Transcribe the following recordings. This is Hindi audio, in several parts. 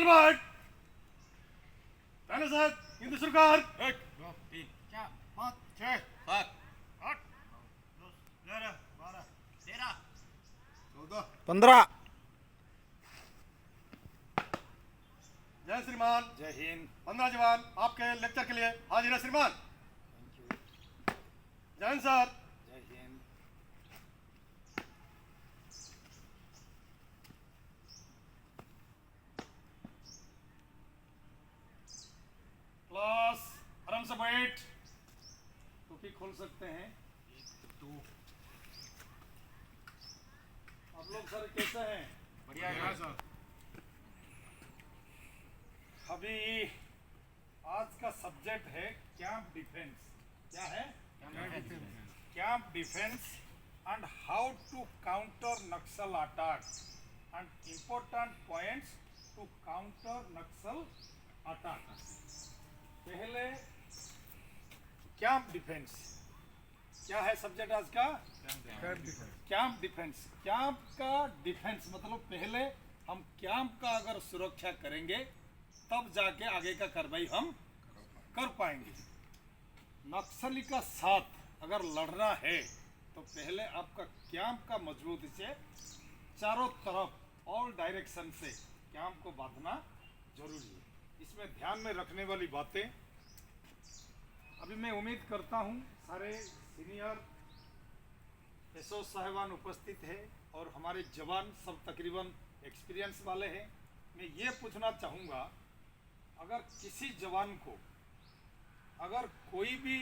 मुसलमान तानाशाह हिंदू सरकार 1 2 3 4 5 6 7 8 10 11 12 13 14 15। जय श्रीमान। जय हिंद। 15 जवान आपके लेक्चर के लिए हाजिर है श्रीमान। Thank you. जय हिंद सर। जय हिंद। क्लास आराम से बैठ, टोपी खोल सकते हैं। 1 2 आप लोग सर कैसे हैं? बढ़िया है सर। अभी आज का सब्जेक्ट है कैंप डिफेंस। क्या है? Camp defence and how to counter Naxal attack and important points to counter Naxal attack. पहले कैंप डिफेंस क्या है सब्जेक्ट आज का? Camp defence. कैंप का डिफेंस मतलब पहले हम कैंप का अगर सुरक्षा करेंगे तब जाके आगे का कार्रवाई हम कर पाएंगे। नक्सली का साथ अगर लड़ना है तो पहले आपका कैंप का मजबूती से चारों तरफ ऑल डायरेक्शन से कैंप को बांधना जरूरी है। इसमें ध्यान में रखने वाली बातें अभी मैं उम्मीद करता हूँ सारे सीनियर एसओ साहिबान उपस्थित है और हमारे जवान सब तकरीबन एक्सपीरियंस वाले हैं। मैं ये पूछना चाहूँगा, अगर किसी जवान को अगर कोई भी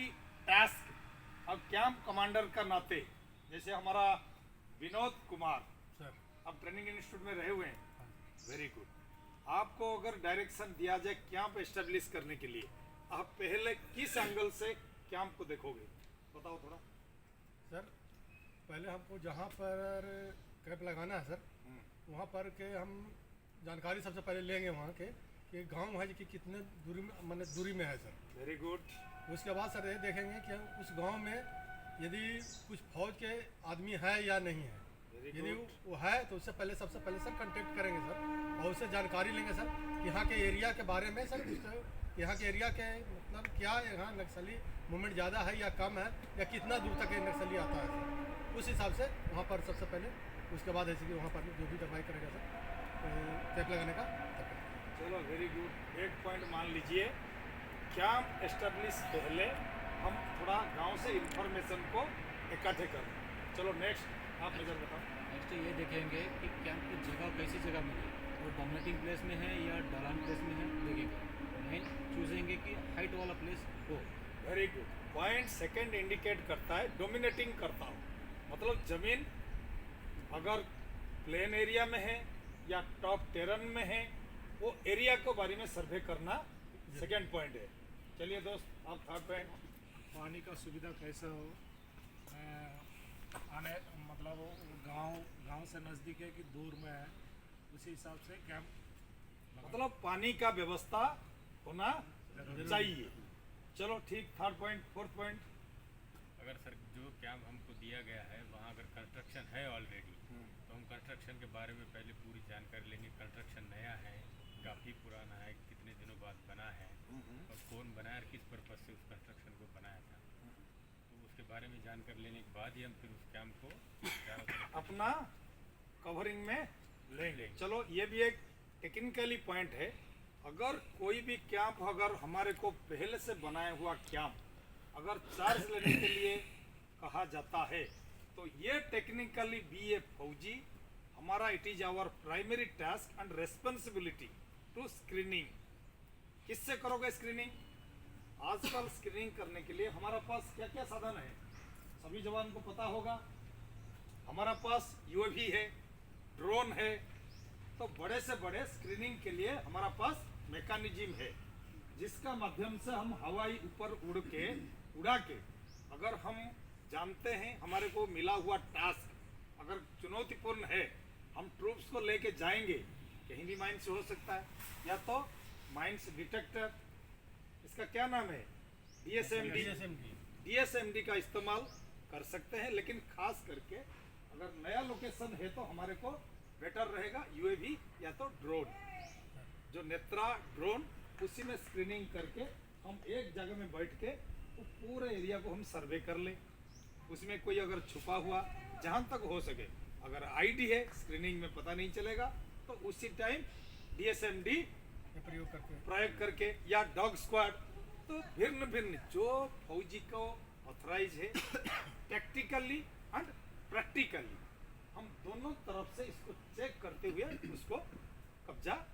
टास्क अब कैंप कमांडर का नाते, जैसे हमारा विनोद कुमार सर, अब ट्रेनिंग इंस्टीट्यूट में रहे हुए हैं, वेरी गुड। आपको अगर डायरेक्शन दिया जाए कैंप एस्टेब्लिश करने के लिए, आप पहले किस एंगल से कैंप को देखोगे? बताओ थोड़ा। सर पहले हमको जहाँ पर कैंप लगाना है सर, वहाँ पर के हम जानकारी सबसे पहले लेंगे वहाँ के कि गांव है कि कितने दूरी में, मतलब दूरी में है सर। Very good. उसके बाद सर ये देखेंगे कि उस गांव में यदि कुछ फौज के आदमी है या नहीं है। वेरी यदि गुड। वो है तो उससे पहले सबसे पहले सर कांटेक्ट करेंगे सर और उससे जानकारी लेंगे सर कि यहाँ के एरिया के बारे में सर, यहाँ के एरिया के मतलब क्या यहाँ नक्सली मूवमेंट ज़्यादा है या कम है या कितना दूर तक ये नक्सली आता है सर। उस हिसाब से वहाँ पर सबसे पहले, उसके बाद ऐसे कि वहाँ पर जो भी कार्रवाई करेगा सर कैंप लगाने का तब करेंगे। चलो वेरी गुड। एक पॉइंट मान लीजिए, कैंप एस्टेब्लिश पहले हम थोड़ा गांव से इंफॉर्मेशन को इकट्ठे कर। चलो नेक्स्ट आप नजर बताओ। नेक्स्ट ये देखेंगे कि कैंप की जगह कैसी जगह मिले, वो डोमिनेटिंग प्लेस में है या ढलान प्लेस में है देखेंगे। मेन चूजेंगे कि हाइट वाला प्लेस हो। Very good. Point second indicate करता है डोमिनेटिंग करता हो, मतलब जमीन अगर प्लेन एरिया में है या टॉप टेरन में है, वो एरिया को बारे में सर्वे करना सेकंड पॉइंट है। चलिए दोस्त आप थर्ड पॉइंट। पानी का सुविधा कैसा हो, आने मतलब गांव से नज़दीक है कि दूर में है, उसी हिसाब से कैंप मतलब पानी का व्यवस्था होना चाहिए। चलो ठीक। Third point. Fourth point. अगर सर जो कैंप हमको दिया गया है वहाँ अगर कंस्ट्रक्शन है ऑलरेडी, तो हम कंस्ट्रक्शन के बारे में पहले पूरी जानकारी लेंगे। कंस्ट्रक्शन नया है, काफ़ी पुराना है, कितने दिनों बाद बना है और कौन बनाया और किस पर्पज़ से उस कंस्ट्रक्शन को बनाया था, तो उसके बारे में जानकारी लेने के बाद ही हम फिर उस कैंप को चारों तरफ अपना कवरिंग में लेंगे। चलो ये भी एक टेक्निकली पॉइंट है। अगर कोई भी कैंप अगर हमारे को पहले से बनाया हुआ कैंप अगर चार्ज लेने के लिए कहा जाता है तो ये टेक्निकली बी ए फौजी हमारा, it is our primary task and responsibility to screening. किससे करोगे स्क्रीनिंग? आजकल स्क्रीनिंग करने के लिए हमारा पास क्या क्या साधन है सभी जवान को पता होगा। हमारा पास यूएवी है, ड्रोन है, तो बड़े से बड़े स्क्रीनिंग के लिए हमारा पास मैकेनिज्म है जिसका माध्यम से हम हवाई ऊपर उड़ा के अगर हम जानते हैं हमारे को मिला हुआ टास्क अगर चुनौतीपूर्ण है, हम ट्रूप्स को लेके जाएंगे। कहीं भी माइंस हो सकता है, या तो माइंस डिटेक्टर, इसका क्या नाम है, डीएसएमडी का इस्तेमाल कर सकते हैं। लेकिन खास करके अगर नया लोकेशन है तो हमारे को बेटर रहेगा यूएवी या तो ड्रोन। जो नेत्रा ड्रोन, उसी में स्क्रीनिंग करके हम एक जगह में बैठ के वो पूरे एरिया को हम सर्वे कर ले। उसमें कोई अगर छुपा हुआ जहाँ तक हो सके, अगर आईडी है स्क्रीनिंग में पता नहीं चलेगा, तो उसी टाइम DSMD ये प्रयोग करके या डॉग स्क्वाड, तो भिन्न भिन्न जो फौजी को ऑथराइज है टैक्टिकली एंड प्रैक्टिकली, हम दोनों तरफ से इसको चेक करते हुए उसको कब्जा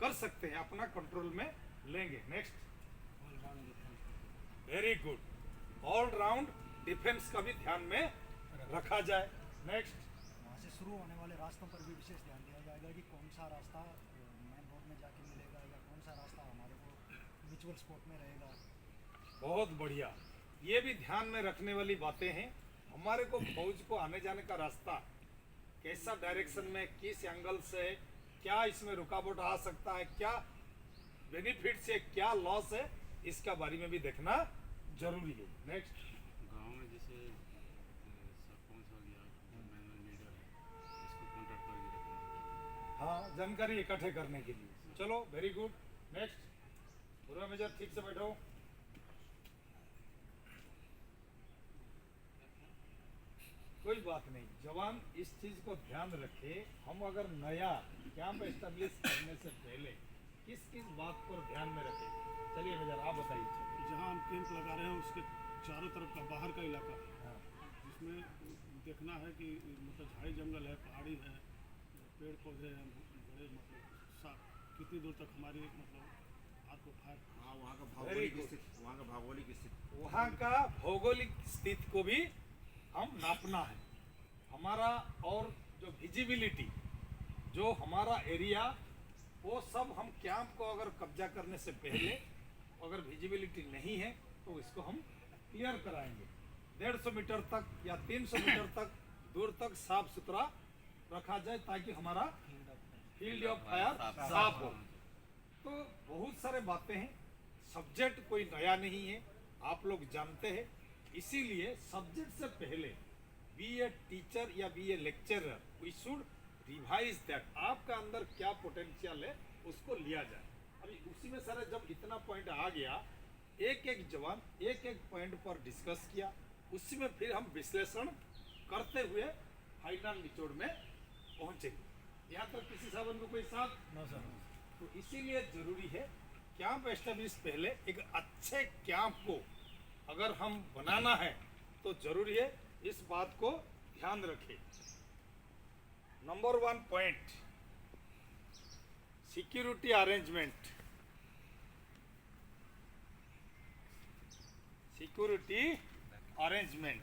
कर सकते हैं, अपना कंट्रोल में लेंगे। Next, very good, all round defence का भी ध्यान में रखा जाए। नेक्स्ट, वहाँ से शुरू होने वाले रास्तों पर भी विशेष ध्यान दिया जाएगा कि कौन सा रास्ता मेन रोड में जाके मिलेगा या कौन सा रास्ता हमारे को म्यूचुअल स्पॉट में रहेगा। बहुत बढ़िया, ये भी ध्यान में रखने वाली बातें हैं। हमारे को फौज को आने जाने का रास्ता कैसा डायरेक्शन में, किस एंगल से, क्या इसमें रुकावट आ सकता है, क्या बेनिफिट है, क्या लॉस है, इसका बारे में भी देखना जरूरी है। नेक्स्ट, गांव में जैसे सरपंच हो गया, जो मैनुअल लीडर है, इसको कॉन्टेक्ट करके रखना। हाँ, जानकारी इकट्ठे करने के लिए। चलो, वेरी गुड। नेक्स्ट, पूरा मेजर ठीक से बैठो। कोई बात नहीं, जवान इस चीज को ध्यान रखे, हम अगर नया कैंप एस्टेब्लिश करने से पहले किस किस बात पर ध्यान में रखें। चलिए मेजर, आप बताइए। जहाँ हम कैंप लगा रहे हैं उसके चारों तरफ का बाहर का इलाका है, हाँ, जिसमें देखना है कि मतलब झाड़ी जंगल है, पहाड़ी है, पेड़ पौधे हैं बड़े, मतलब कितनी दूर तक हमारी मतलब आग को फायर। हाँ, वहाँ का Very भौगोलिक good. स्थिति, वहाँ का भौगोलिक स्थिति, वहाँ का भौगोलिक स्थिति को भी हम नापना है हमारा, और जो विजिबिलिटी, जो हमारा एरिया, वो सब हम कैंप को अगर कब्जा करने से पहले अगर विजिबिलिटी नहीं है तो इसको हम क्लियर कराएंगे। 150 मीटर तक या 300 मीटर तक दूर तक साफ सुथरा रखा जाए, ताकि हमारा फील्ड ऑफ फायर साफ हो। तो बहुत सारे बातें हैं, सब्जेक्ट कोई नया नहीं है, आप लोग जानते हैं। इसीलिए सब्जेक्ट से पहले बी ए टीचर या be a lecturer, we should revise that, आपका अंदर क्या पोटेंशियल है उसको लिया जाए। अभी उसी में सारे जब इतना पॉइंट आ गया, एक एक जवान एक एक पॉइंट पर डिस्कस किया, उसी में फिर हम विश्लेषण करते हुए फाइनल निचोड़ में पहुंचेंगे। यहाँ तक किसी सावन को कोई साथ ना सर। तो इसीलिए जरूरी है कैंप एस्टेब्लिश पहले एक अच्छे कैंप को अगर हम बनाना है तो जरूरी है इस बात को ध्यान रखें। Number 1 point, security arrangement. Security arrangement,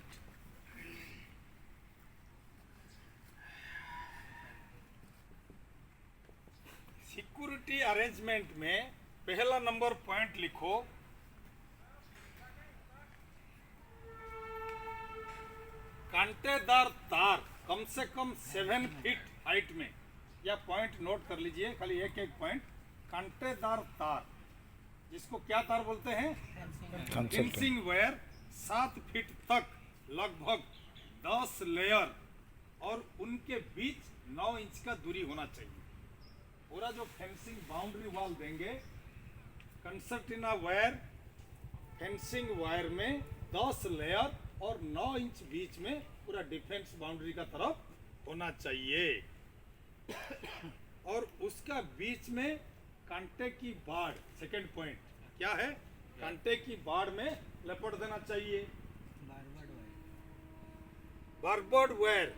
security arrangement में पहला नंबर पॉइंट लिखो, कांटेदार तार कम से कम 7 फीट हाइट में, या पॉइंट नोट कर लीजिए, खाली एक एक पॉइंट। कांटेदार तार, जिसको क्या तार बोलते हैं, फेंसिंग वायर 7 फीट तक, लगभग 10 लेयर, और उनके बीच 9 इंच का दूरी होना चाहिए। पूरा जो फेंसिंग बाउंड्री वॉल देंगे, कंसर्टिना वायर, फेंसिंग वायर में 10 लेयर और 9 इंच बीच में पूरा डिफेंस बाउंड्री का तरफ होना चाहिए। और उसका बीच में कांटे की बाड़, सेकंड पॉइंट क्या है, कांटे की बाड़ में लपट देना चाहिए। बारबोर्ड वायर,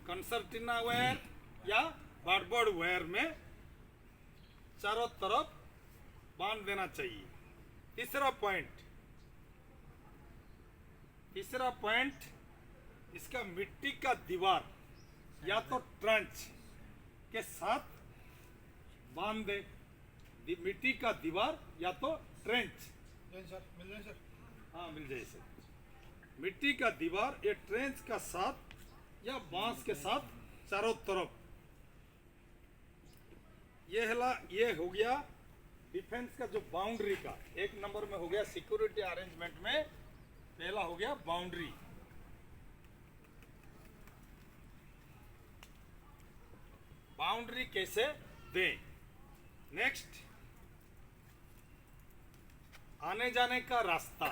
कंसर्टिना वायर या बारबोर्ड वायर में चारों तरफ बांध देना चाहिए। तीसरा पॉइंट, इसका मिट्टी का दीवार या तो ट्रंच के साथ बांध दे, मिट्टी का दीवार या तो ट्रेंच, सर मिल जाए सर। हाँ मिल जाए सर, मिट्टी का दीवार या ट्रेंच का साथ या बांस के साथ चारों तरफ। ये हो गया डिफेंस का जो बाउंड्री का, एक नंबर में हो गया सिक्योरिटी अरेंजमेंट में, पहला हो गया बाउंड्री। बाउंड्री कैसे दें, नेक्स्ट, आने जाने का रास्ता।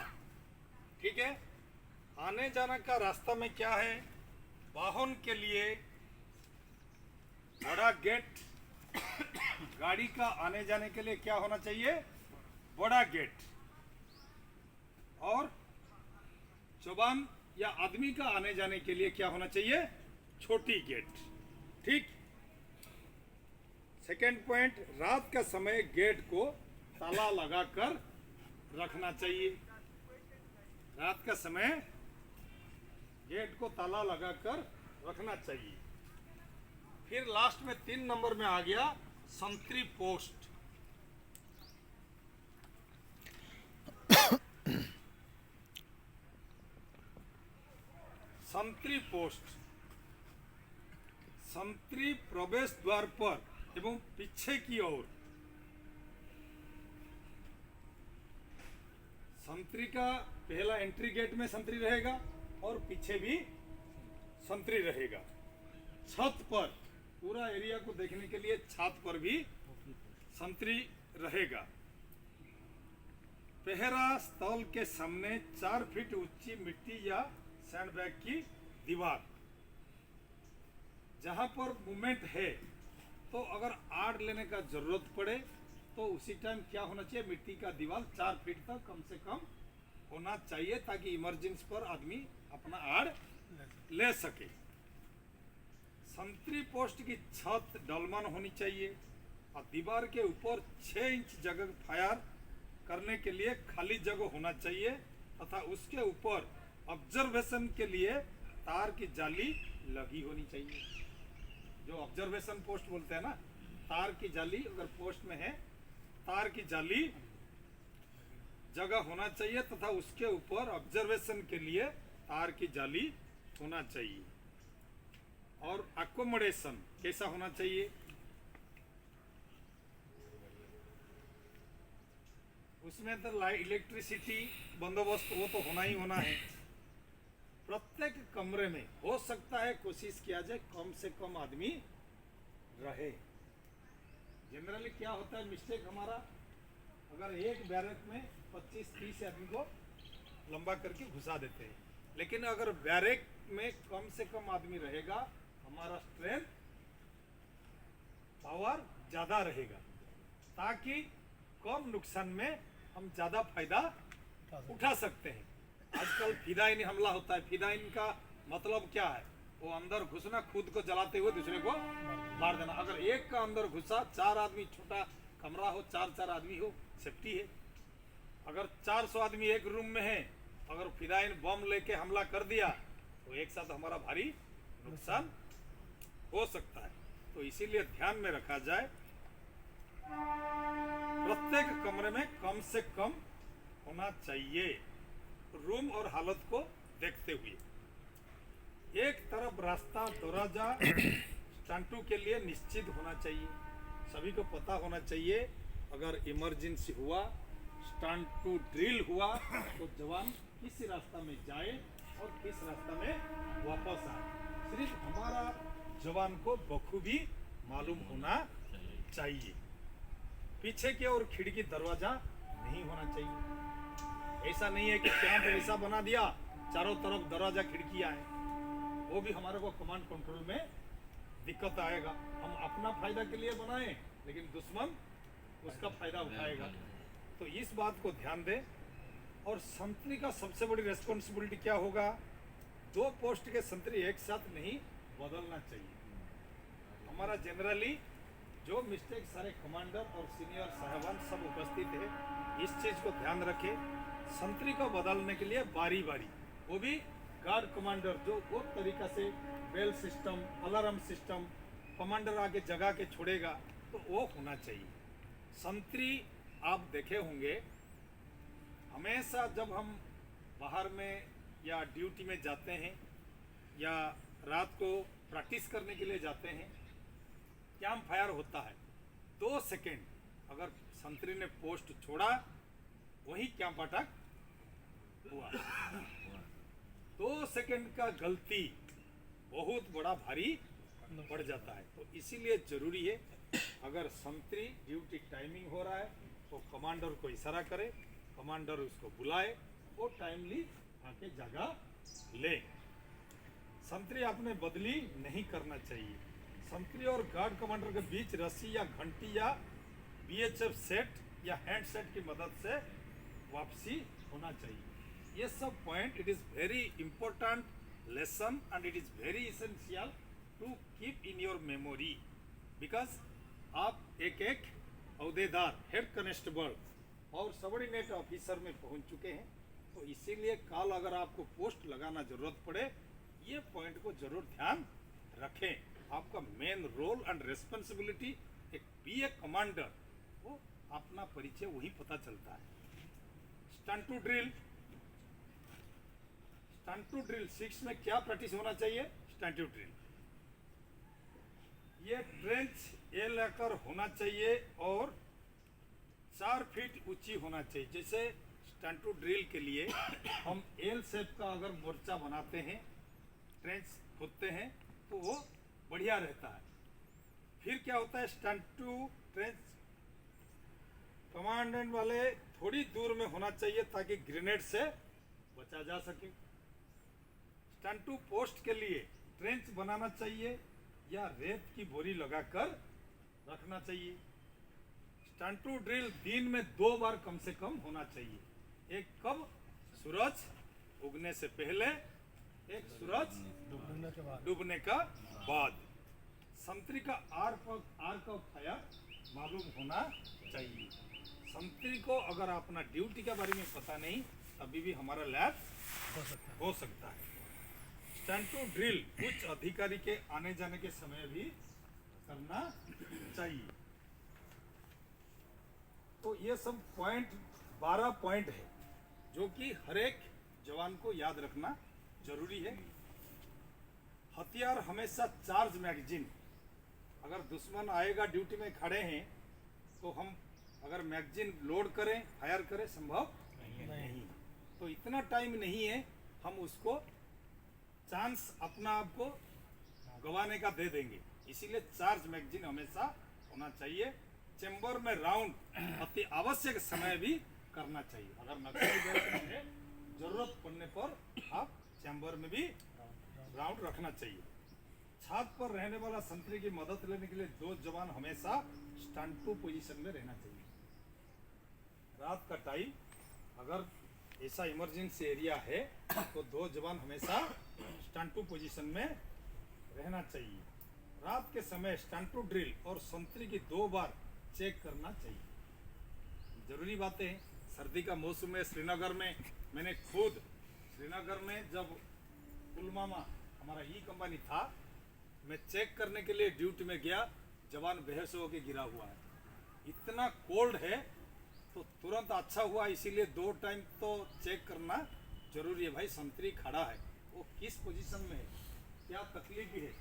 ठीक है, आने जाने का रास्ता में क्या है? वाहन के लिए बड़ा गेट, गाड़ी का आने जाने के लिए क्या होना चाहिए? बड़ा गेट। और जुबान या आदमी का आने जाने के लिए क्या होना चाहिए? छोटी गेट। ठीक। सेकेंड पॉइंट, रात का समय गेट को ताला लगाकर रखना चाहिए। रात का समय गेट को ताला लगाकर रखना चाहिए। फिर लास्ट में 3 नंबर में आ गया संतरी पोस्ट। संतरी पोस्ट, संतरी प्रवेश द्वार पर एवं पीछे की ओर संतरी का पहला एंट्री गेट में संतरी रहेगा और पीछे भी संतरी रहेगा। छत पर, पूरा एरिया को देखने के लिए छत पर भी संतरी रहेगा। पहरा स्थल के सामने 4 फीट ऊंची मिट्टी या सैंडबैग की दीवार। जहां पर मूवमेंट है तो अगर आड़ लेने का जरूरत पड़े तो उसी टाइम क्या होना चाहिए? मिट्टी का दीवार 4 फीट तक कम से कम होना चाहिए ताकि इमरजेंसी पर आदमी अपना आड़ ले सके। संतरी पोस्ट की छत डलमन होनी चाहिए और दीवार के ऊपर 6 इंच जगह फायर करने के लिए खाली जगह होना चाहिए तथा उसके ऊपर ऑब्जर्वेशन के लिए तार की जाली लगी होनी चाहिए। जो ऑब्जर्वेशन पोस्ट बोलते हैं ना, तार की जाली अगर पोस्ट में है, तार की जाली जगह होना चाहिए तथा उसके ऊपर ऑब्जर्वेशन के लिए तार की जाली होना चाहिए। और अकोमोडेशन कैसा होना चाहिए? उसमें तो इलेक्ट्रिसिटी बंदोबस्त वो तो होना ही होना है। प्रत्येक कमरे में हो सकता है कोशिश किया जाए कम से कम आदमी रहे। जनरली क्या होता है मिस्टेक हमारा, अगर एक बैरक में 25-30 आदमी को लंबा करके घुसा देते हैं, लेकिन अगर बैरक में कम से कम आदमी रहेगा हमारा स्ट्रेंथ पावर ज्यादा रहेगा ताकि कम नुकसान में हम ज्यादा फायदा उठा सकते हैं। आजकल फिदाइन हमला होता है। फिदाइन का मतलब क्या है? वो अंदर घुसना, खुद को जलाते हुए दूसरे को मार देना। अगर एक का अंदर घुसा, 4 आदमी, छोटा कमरा हो, 4 आदमी हो, सेफ्टी है। अगर 400 आदमी एक रूम में है, अगर फिदाइन बम लेके हमला कर दिया तो एक साथ हमारा भारी नुकसान हो सकता है। तो इसीलिए ध्यान में रखा जाए प्रत्येक कमरे में कम से कम होना चाहिए, रूम और हालत को देखते हुए। एक तरफ रास्ता दरवाजा स्टंटू के लिए निश्चित होना चाहिए। सभी को पता होना चाहिए अगर इमरजेंसी हुआ, स्टंटू ड्रिल हुआ तो जवान किस रास्ता में जाए और किस रास्ता में वापस आए। सिर्फ हमारा जवान को बखूबी मालूम होना चाहिए। पीछे की ओर खिड़की दरवाजा नहीं होना चाहिए। ऐसा नहीं है कि कैंप ऐसा बना दिया चारों तरफ दरवाजा खिड़कियां हैं, वो भी हमारे को कमांड कंट्रोल में दिक्कत आएगा। हम अपना फायदा के लिए बनाएं लेकिन दुश्मन उसका फायदा उठाएगा। तो इस बात को ध्यान दें। और संतरी का सबसे बड़ी रेस्पॉन्सिबिलिटी क्या होगा? 2 पोस्ट के संतरी एक साथ नहीं बदलना चाहिए। हमारा जनरली जो मिस्टेक सारे कमांडर और सीनियर साहबान सब उपस्थित है, इस चीज को ध्यान रखें। संतरी को बदलने के लिए बारी बारी, वो भी गार्ड कमांडर जो वो तरीका से bell system, alarm system commander आगे जगा के छोड़ेगा तो वो होना चाहिए। संतरी आप देखे होंगे हमेशा जब हम बाहर में या ड्यूटी में जाते हैं या रात को प्रैक्टिस करने के लिए जाते हैं, कैंप फायर होता है। 2 सेकेंड अगर संतरी ने पोस्ट छोड़ा वही कैंप अटैक हुआ। 2 सेकेंड का गलती बहुत बड़ा भारी पड़ जाता है। तो इसीलिए जरूरी है अगर संतरी ड्यूटी टाइमिंग हो रहा है तो कमांडर को इशारा करे, कमांडर उसको बुलाए, वो टाइमली आके जगह ले। संतरी आपने बदली नहीं करना चाहिए। संतरी और गार्ड कमांडर के बीच रस्सी या घंटी या बीएचएफ सेट या हैंड सेट की मदद से वापसी होना चाहिए। ये सब point it is very important lesson and it is very essential to keep in your memory, because आप एक एक अहदेदार, हेड कांस्टेबल और सबॉर्डिनेट ऑफिसर में पहुंच चुके हैं, तो इसीलिए कल अगर आपको पोस्ट लगाना जरूरत पड़े, ये पॉइंट को जरूर ध्यान रखें। आपका मेन रोल एंड रिस्पॉन्सिबिलिटी एक बी ए कमांडर, वो अपना परिचय वही पता चलता है। Stand to drill, stand to drill 6 में क्या प्रैक्टिस होना चाहिए? Stand to drill. ये ट्रेंच ए लेकर होना चाहिए और 4 फीट ऊंची होना चाहिए। जैसे स्टंट टू ड्रिल के लिए हम एल शेप का अगर मोर्चा बनाते हैं, ट्रेंच खोदते हैं, तो वो बढ़िया रहता है। फिर क्या होता है, स्टंट टू ट्रेंच कमांडेंट वाले थोड़ी दूर में होना चाहिए ताकि ग्रेनेड से बचा जा सके। स्टंट टू पोस्ट के लिए ट्रेंच बनाना चाहिए या रेत की बोरी लगाकर रखना चाहिए। स्टंट टू ड्रिल दिन में 2 बार कम से कम होना चाहिए। एक कब? सूरज उगने से पहले, एक सूरज डूबने का बाद। संतरी का आर्क ऑफ फायर मालूम होना चाहिए। संतरी को अगर अपना ड्यूटी के बारे में पता नहीं, तभी भी हमारा लैप्स हो सकता है। स्टंट टू ड्रिल उच्च अधिकारी के आने जाने के समय भी करना चाहिए। तो ये सब पॉइंट 12 पॉइंट है जो कि हर एक जवान को याद रखना जरूरी है। हथियार हमेशा चार्ज मैगजीन, अगर दुश्मन आएगा ड्यूटी में खड़े हैं तो हम अगर मैगजीन लोड करें, फायर करें, संभव नहीं। तो इतना टाइम नहीं है हम उसको चांस अपना आप को गंवाने का दे देंगे, इसीलिए चार्ज मैगजीन हमेशा होना चाहिए। चेंबर में राउंड अति आवश्यक समय भी करना चाहिए। अगर नक्सली बेल्ट में जरूरत पड़ने पर आप चैम्बर में भी राउंड रखना चाहिए। छत पर रहने वाला संतरी की मदद लेने के लिए 2 जवान हमेशा स्टंट टू पोजीशन में रहना चाहिए। रात का टाइम अगर ऐसा इमरजेंसी एरिया है तो 2 जवान हमेशा स्टंट टू पोजीशन में रहना चाहिए। रात के समय स्टंट टू ड्रिल और संतरी की 2 बार चेक करना चाहिए। जरूरी बातें हैं। सर्दी का मौसम में श्रीनगर में, मैंने खुद श्रीनगर में जब पुलवामा हमारा ई कंपनी था, मैं चेक करने के लिए ड्यूटी में गया, जवान बेहोश होकर गिरा हुआ है। इतना कोल्ड है तो तुरंत अच्छा हुआ, इसीलिए 2 टाइम तो चेक करना जरूरी है। भाई संतरी खड़ा है, वो किस पोजीशन में है, क्या तकलीफ है,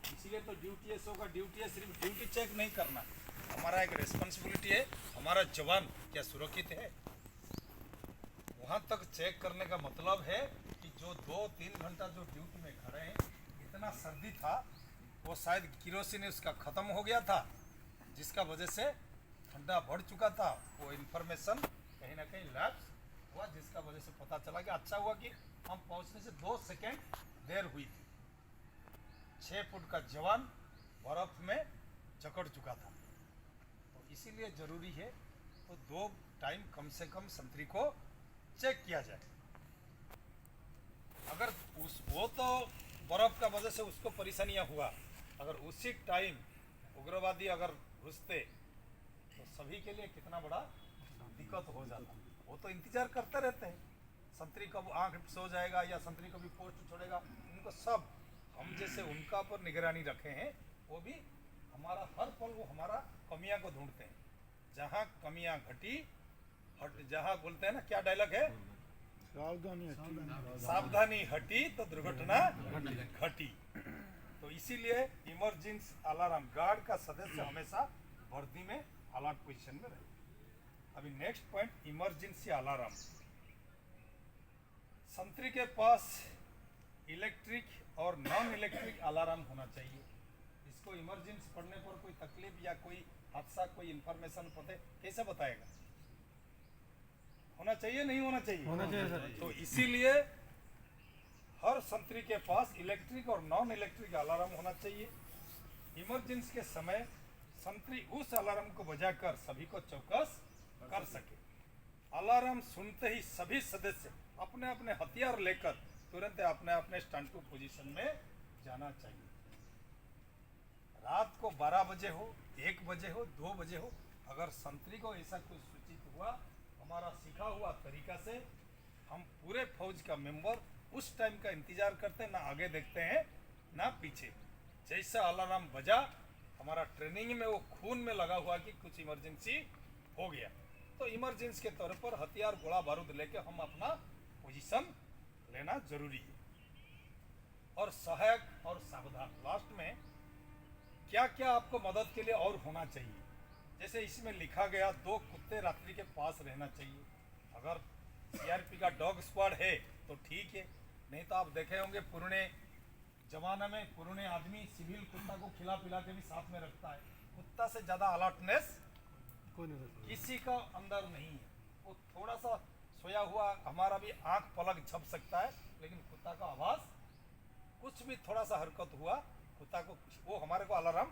इसीलिए तो ड्यूटी एसओ का ड्यूटी है सिर्फ ड्यूटी चेक नहीं करना, हमारा एक रिस्पॉन्सिबिलिटी है। हमारा जवान क्या सुरक्षित है, वहाँ तक चेक करने का मतलब है कि जो 2-3 घंटा जो ड्यूटी में खड़े हैं, इतना सर्दी था, वो शायद किरोसिन उसका ख़त्म हो गया था, जिसका वजह से ठंडा बढ़ चुका था। वो इन्फॉर्मेशन कहीं ना कहीं लैप्स हुआ, जिसका वजह से पता चला कि अच्छा हुआ कि हम पहुंचने से 2 सेकंड देर हुई थी। 6 फुट का जवान बर्फ में जकड़ चुका था, तो इसीलिए ज़रूरी है तो 2 टाइम कम से कम संतरी को चेक किया जाए। अगर वो तो बर्फ का वजह से उसको परेशानियां हुआ, अगर उसी टाइम उग्रवादी अगर घुसते तो सभी के लिए कितना बड़ा दिक्कत हो जाता। वो तो इंतजार करते रहते हैं, संतरी कब आंख सो जाएगा या संतरी कभी पोस्ट छोड़ेगा, उनको सब हम जैसे उनका पर निगरानी रखे हैं, वो भी हमारा हर पल वो हमारा कमियां को ढूंढते हैं। जहाँ कमियां घटी हट, जहाँ बोलते हैं ना, क्या डायलॉग है, सावधानी हटी तो दुर्घटना घटी। तो इसीलिए इमरजेंसी अलार्म गार्ड का सदस्य हमेशा वर्दी में अलर्ट पोजीशन में रहे। अभी नेक्स्ट पॉइंट, इमरजेंसी अलार्म। संतरी के पास इलेक्ट्रिक और नॉन इलेक्ट्रिक अलार्म होना चाहिए। इसको उसको इमरजेंसी पड़ने पर कोई तकलीफ या कोई हादसा कोई इंफॉर्मेशन पता कैसे बताएगा? होना चाहिए नहीं होना चाहिए? होना चाहिए सर। तो इसीलिए हर संतरी के पास इलेक्ट्रिक और नॉन इलेक्ट्रिक अलार्म होना चाहिए। इमरजेंसी के समय संतरी उस अलार्म को बजाकर सभी को चौकस कर सके। अलार्म सुनते ही सभी सदस्य अपने अपने हथियार लेकर तुरंत अपने अपने स्टैंड टू पोजीशन में जाना चाहिए। रात को 12 बजे हो, 1 बजे हो, 2 बजे हो, अगर संतरी को ऐसा कुछ सूचित हुआ, हमारा सीखा हुआ तरीका से हम पूरे फौज का मेंबर उस टाइम का इंतजार करते हैं, ना आगे देखते हैं ना पीछे। जैसा अलार्म बजा, हमारा ट्रेनिंग में वो खून में लगा हुआ कि कुछ इमरजेंसी हो गया, तो इमरजेंसी के तौर पर हथियार गोला बारूद लेके हम अपना पोजीशन लेना जरूरी है। और सहायक और सावधान, लास्ट में क्या क्या आपको मदद के लिए और होना चाहिए। जैसे इसमें लिखा गया 2 कुत्ते रात्रि के पास रहना चाहिए। अगर सीआरपी का डॉग स्क्वाड है तो ठीक है, नहीं तो आप देखे होंगे पुराने जमाना में पुराने आदमी सिविल कुत्ता को खिला पिला के भी साथ में रखता है। कुत्ता से ज़्यादा अलर्टनेस कोई नहीं रहता। किसी का अंदर नहीं है। वो थोड़ा सा सोया हुआ हमारा भी आंख पलक झप सकता है, लेकिन कुत्ता का आवाज़ कुछ भी थोड़ा सा हरकत हुआ, कुत्ता को वो हमारे को अलार्म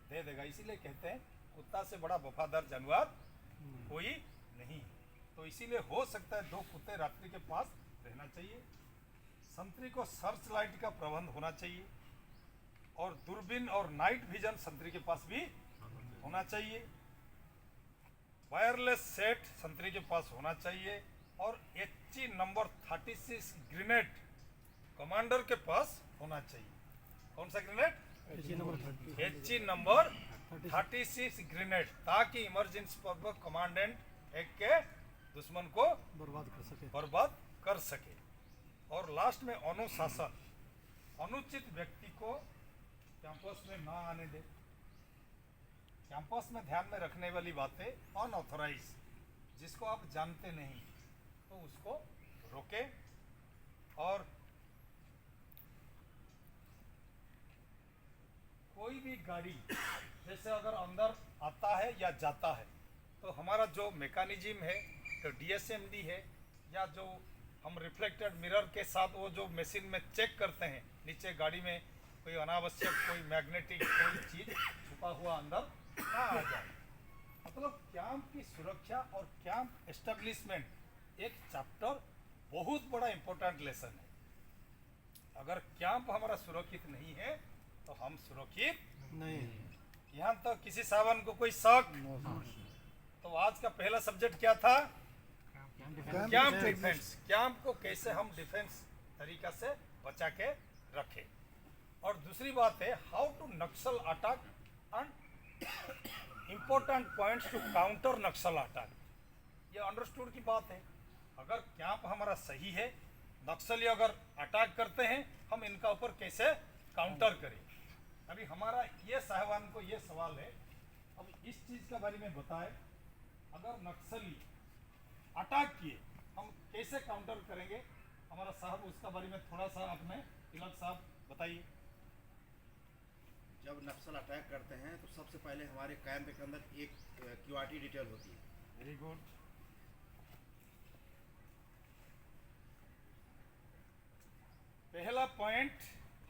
दे देगा। इसीलिए कहते हैं कुत्ता से बड़ा वफादार जानवर कोई नहीं। तो इसीलिए हो सकता है 2 कुत्ते रात्रि के पास रहना चाहिए। संतरी को सर्च लाइट का प्रबंध होना चाहिए और दूरबीन और नाइट विजन संतरी के पास भी होना चाहिए। वायरलेस सेट संतरी के पास होना चाहिए और HE नंबर 36 ग्रेनेड कमांडर के पास होना चाहिए। कौन सा ग्रेनेड? HE नंबर 36 ग्रेनेड, ताकि इमरजेंसी पर कमांडेंट एक के दुश्मन को बर्बाद कर सके। और लास्ट में अनुशासन, अनुचित व्यक्ति को कैंपस में ना आने दे। कैंपस में ध्यान में रखने वाली बातें, अनऑथराइज जिसको आप जानते नहीं तो उसको रोके। और कोई भी गाड़ी जैसे अगर अंदर आता है या जाता है तो हमारा जो मैकेनिज्म है, तो DSMD है, या जो हम रिफ्लेक्टेड मिरर के साथ वो जो मशीन में चेक करते हैं नीचे गाड़ी में कोई अनावश्यक कोई मैग्नेटिक कोई चीज़ छुपा हुआ अंदर ना आ जाए। मतलब कैंप की सुरक्षा और कैंप एस्टेब्लिशमेंट एक चैप्टर बहुत बड़ा इंपॉर्टेंट लेसन है। अगर कैंप हमारा सुरक्षित नहीं है तो हम सुरक्षित नहीं। यहाँ तक किसी सावन को कोई शक? तो आज का पहला सब्जेक्ट क्या था? Camp defence. कैंप को कैसे हम डिफेंस तरीका से बचा के रखें। और दूसरी बात है how to Naxal attack and important points to counter Naxal attack. ये अंडरस्टूड की बात है। अगर कैंप हमारा सही है, नक्सली अगर अटैक करते हैं, हम इनका ऊपर कैसे काउंटर करें। अभी हमारा ये साहबान को ये सवाल है, अब इस चीज़ के बारे में बताएं, अगर नक्सली अटैक किए हम कैसे काउंटर करेंगे। हमारा साहब उसका बारे में थोड़ा सा अपने तिलक साहब बताइए। जब नक्सल अटैक करते हैं तो सबसे पहले हमारे कैंप के अंदर एक QRT डिटेल होती है। Very good. पहला पॉइंट,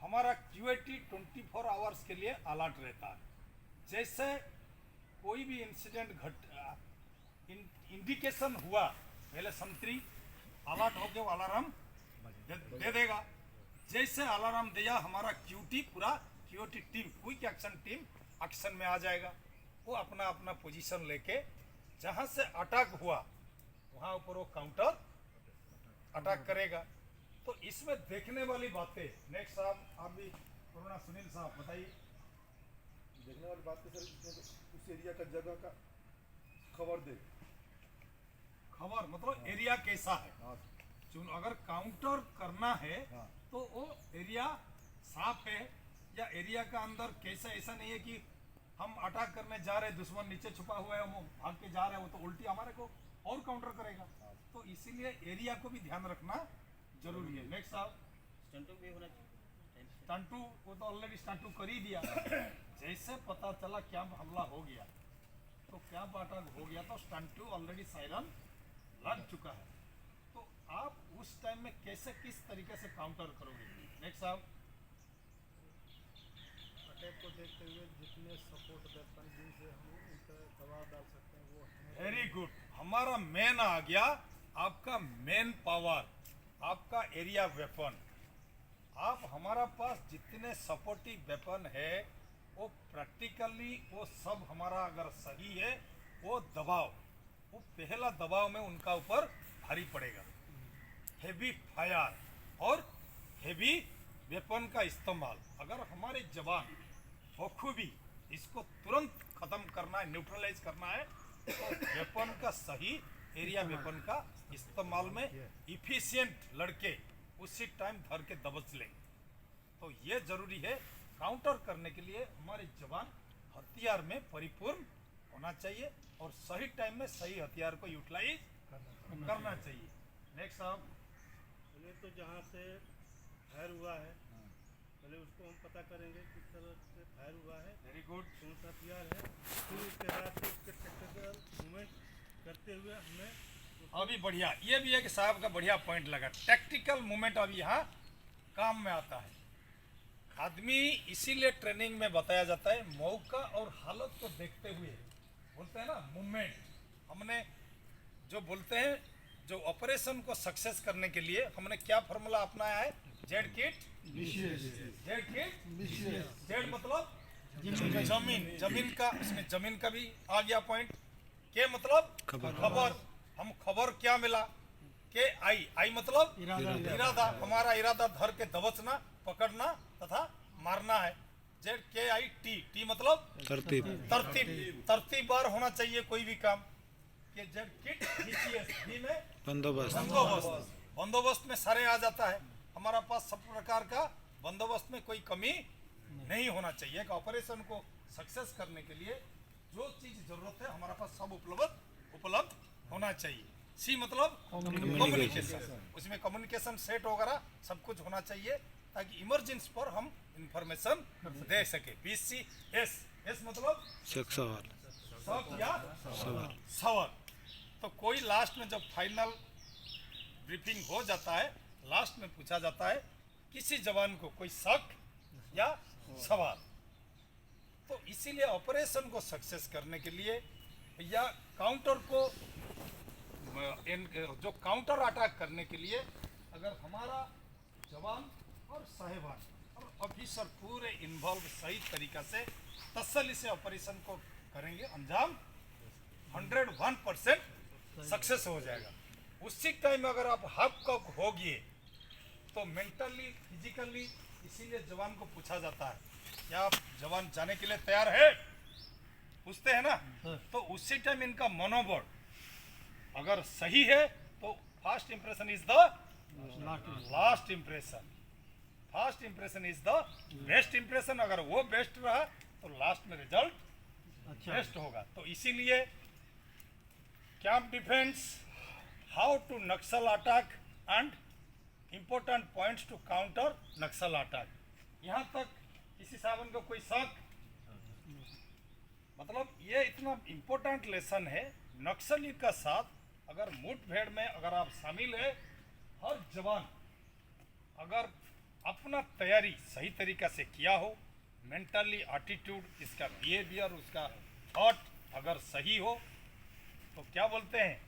हमारा QAT 24 आवर्स के लिए अलर्ट रहता है। जैसे कोई भी इंसिडेंट इंडिकेशन हुआ, पहले संतरी अलर्ट होके वो अलार्म दे देगा। जैसे अलार्म दिया, हमारा QT पूरा QAT team, quick action team action में आ जाएगा। वो अपना अपना पोजीशन लेके जहाँ से अटैक हुआ वहाँ ऊपर वो काउंटर अटैक करेगा। तो इसमें देखने वाली बातें, नेक्स्ट साहब आप भी कोरोना सुनील साहब बताइए। देखने वाली बात है सर, उस एरिया का जगह का खबर दे। खबर मतलब एरिया कैसा है। हाँ जो अगर काउंटर करना है हाँ। तो वो एरिया साफ है या एरिया का अंदर कैसा, ऐसा नहीं है कि हम अटैक करने जा रहे हैं, दुश्मन नीचे छुपा हुआ है, हम भाग के जा रहे हैं, वो तो उल्टी हमारे को और काउंटर करेगा। तो इसीलिए एरिया को भी ध्यान रखना जरूरी है। नेक्स्ट साहब। स्टंटू भी होना चाहिए। स्टंटू वो तो ऑलरेडी स्टंटू कर ही दिया। जैसे पता चला कैंप हमला हो गया तो कैंप अटैक हो गया तो स्टन 2 ऑलरेडी सायरन लग चुका है, तो आप उस टाइम में कैसे किस तरीके से काउंटर करोगे? नेक्स्ट साहब। अटैक को देखते हुए जितने सपोर्ट वेपन जिनसे हम उन पर दबाव डाल सकते हैं वो वेरी गुड, हमारा मेन आ गया, आपका मेन पावर, आपका एरिया वेपन। आप हमारा पास जितने सपोर्टिव वेपन है वो प्रैक्टिकली वो सब हमारा अगर सही है, वो दबाव, वो पहला दबाव में उनका ऊपर भारी पड़ेगा। हेवी फायर और हेवी वेपन का इस्तेमाल, अगर हमारे जवान बखूबी इसको तुरंत खत्म करना है, न्यूट्रलाइज करना है, तो वेपन का सही एरिया वेपन का इस्तेमाल में इफिशिएंट लड़के उसी टाइम धर के दबच लेंगे। तो ये जरूरी है, काउंटर करने के लिए हमारे जवान हथियार में परिपूर्ण होना चाहिए और सही टाइम में सही हथियार को यूटिलाइज करना चाहिए। नेक्स्ट साहब। पहले तो जहाँ से फायर हुआ है पहले उसको हम पता करेंगे किस तरह से फायर हुआ है, वेरी गुड, कौन सा हथियार है, फिर उसके बाद उसके टेक्टिकल मूवमेंट करते हुए हमें अभी बढ़िया, ये भी एक साहब का बढ़िया पॉइंट लगा, टैक्टिकल मूवमेंट अभी यहाँ काम में आता है। आदमी इसीलिए ट्रेनिंग में बताया जाता है, मौका और हालत को देखते हुए बोलते हैं ना मूवमेंट। हमने जो बोलते हैं, जो ऑपरेशन को सक्सेस करने के लिए हमने क्या फॉर्मूला अपनाया है? Z kit, Z kit, Z मतलब जमीन, जमीन का, उसमें जमीन का भी आ गया पॉइंट। के मतलब खबर, हम खबर क्या मिला? के आई, आई मतलब इरादा, हमारा इरादा धर के दबचना, पकड़ना तथा मारना है। जेड के आई टी, टी मतलब तरतीब, तरतीब, तरतीबवार होना चाहिए कोई भी काम। के जेड किट, डी में बंदोबस्त, बंदोबस्त, बंदोबस्त में सारे आ जाता है। हमारा पास सब प्रकार का बंदोबस्त में कोई कमी नहीं होना चाहिए। कि ऑपरेशन को सक्सेस करने के लिए जो चीज जरूरत है हमारा पास सब उपलब्ध होना चाहिए। सी मतलब कम्युनिकेशन, उसमें कम्युनिकेशन सेट वगैरह सब कुछ होना चाहिए ताकि इमरजेंसी पर हम इंफॉर्मेशन दे सके। बी सी एस, एस मतलब सवाल, शक या सवाल। तो कोई लास्ट में जब फाइनल ब्रीफिंग हो जाता है, लास्ट में पूछा जाता है किसी जवान को कोई शक या सवाल। तो इसीलिए ऑपरेशन को सक्सेस करने के लिए या काउंटर को जो काउंटर अटैक करने के लिए अगर हमारा जवान और साहेबान और ऑफिसर पूरे इन्वॉल्व सही तरीका से तसल्ली से ऑपरेशन को करेंगे, अंजाम 101% सक्सेस हो जाएगा। उसी टाइम अगर आप हाफ कॉक हो गए तो मेंटली, फिजिकली, इसीलिए जवान को पूछा जाता है क्या आप जवान जाने के लिए तैयार है, पूछते हैं ना। तो उसी टाइम इनका मनोबल अगर सही है तो first impression is the last impression, first impression is the best impression. अगर वो बेस्ट रहा तो लास्ट में रिजल्ट बेस्ट होगा। तो इसीलिए camp defence, how to Naxal attack and important points to counter Naxal attack. यहाँ तक किसी साहब को कोई शक? मतलब ये इतना इंपॉर्टेंट लेसन है। नक्सली का साथ अगर मुठभेड़ में अगर आप शामिल है, हर जवान अगर अपना तैयारी सही तरीका से किया हो, मेंटली एटीट्यूड, इसका बिहेवियर, उसका थॉट अगर सही हो, तो क्या बोलते हैं,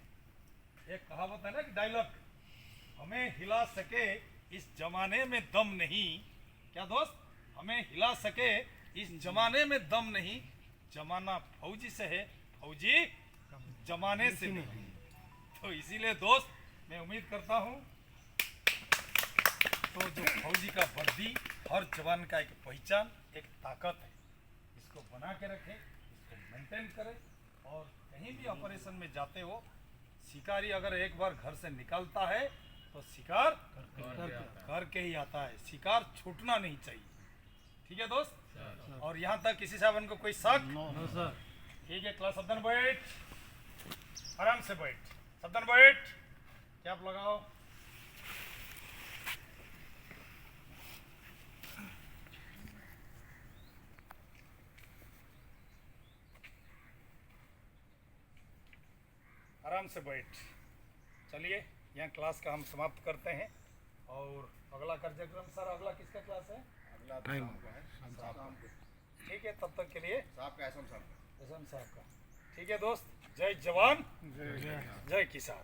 एक कहावत है ना कि डायलॉग, हमें हिला सके इस जमाने में दम नहीं। क्या दोस्त? हमें हिला सके इस जमाने में दम नहीं, जमाना फौजी से है, फौजी जमाने से नहीं। तो इसीलिए दोस्त मैं उम्मीद करता हूँ तो जो फौजी का वर्दी हर जवान का एक पहचान, एक ताकत है, इसको बना के रखें, इसको मेंटेन करें। और कहीं भी ऑपरेशन में जाते हो, शिकारी अगर एक बार घर से निकलता है तो शिकार करके ही आता है, शिकार छूटना नहीं चाहिए। ठीक है दोस्त? और यहाँ तक किसी साहब को कोई शक? ठीक है, क्लास सावधान बैठ, आराम से बैठ, सावधान बैठ, कैप लगाओ। आराम से बैठ। चलिए यहाँ क्लास का हम समाप्त करते हैं और अगला कार्यक्रम सर, अगला किसका क्लास है? अगला तो शाम को है, शाम को। ठीक है, तब तक के लिए साहब का एसएम साहब का। एसएम साहब का। ठीक है दोस्त, जय जवान जय किसान।